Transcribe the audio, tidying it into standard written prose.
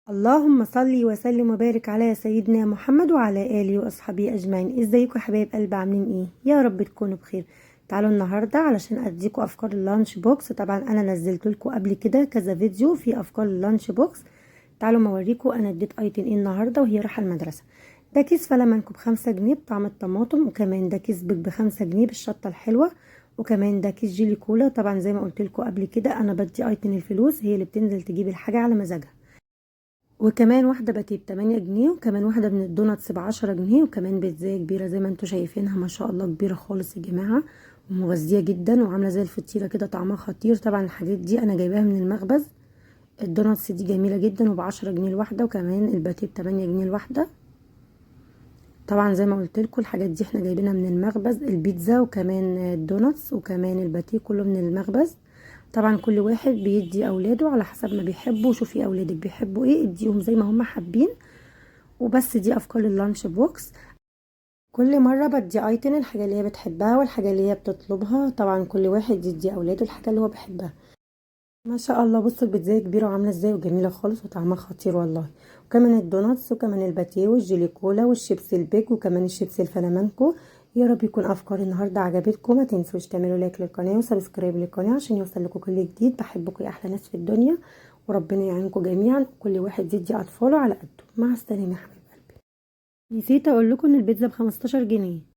اللهم صل وسلم وبارك على سيدنا محمد وعلى آله وأصحابه أجمعين. ازيكم يا حبايب قلب، عاملين ايه؟ يا رب تكونوا بخير. تعالوا النهارده علشان اديكم افكار اللانش بوكس. طبعا انا نزلت لكم قبل كده كذا فيديو في افكار اللانش بوكس. تعالوا ما اوريكم انا اديت ايتين ايه النهارده وهي رايحه المدرسه. ده كيس فلامنكو ب5 جنيه بطعم الطماطم، وكمان ده كيس بيك ب5 جنيه بالشطه الحلوه، وكمان ده كيس جيلي كولا. طبعا زي ما قلت لكم قبل كده انا بدي ايتين الفلوس هي اللي بتنزل تجيب الحاجه على مزاجها. وكمان واحدة باتيه ب8 جنيه، وكمان واحدة من الدوناتس ب10 جنيه، وكمان بيتزاية كبيرة زي ما انتوا شايفينها ما شاء الله، كبيرة خالص يا جماعة ومغذية جدا وعاملة زي الفطيرة كده، طعمها خطير. طبعا الحاجات دي انا جايباها من المخبز. الدوناتس دي جميلة جدا وب10 جنيه الواحدة، وكمان الباتيه ب8 جنيه الواحدة. طبعا زي ما قلت لكم الحاجات دي احنا جايبينها من المخبز، البيتزا وكمان الدوناتس وكمان الباتيه كله من المخبز. طبعا كل واحد بيدي اولاده على حسب ما بيحبوا. شوفي اولادك بيحبوا ايه اديهم زي ما هم حابين. وبس دي افكار اللانش بوكس. كل مره بدي ايتن الحاجه اللي هي بتحبها والحاجه اللي هي بتطلبها. طبعا كل واحد يدي اولاده الحاجه اللي هو بيحبها. ما شاء الله بصوا البيتزا كبيره وعامله ازاي وجميله خالص وطعمها خطير والله. وكمان الدوناتس وكمان الباتيه والجيلي كولا والشيبس البيك وكمان الشيبس الفلامنكو. يا رب يكون افكار النهارده عجبتكم. ما تنسوش تعملوا لايك للقناه وسبسكرايب للقناه عشان يوصل لكم كل جديد. بحبكم يا احلى ناس في الدنيا، وربنا يعينكم جميعا. كل واحد يدي اطفاله على قده. مع السلامه يا حبايبي. نسيت اقول لكم ان البيتزا ب15 جنيه.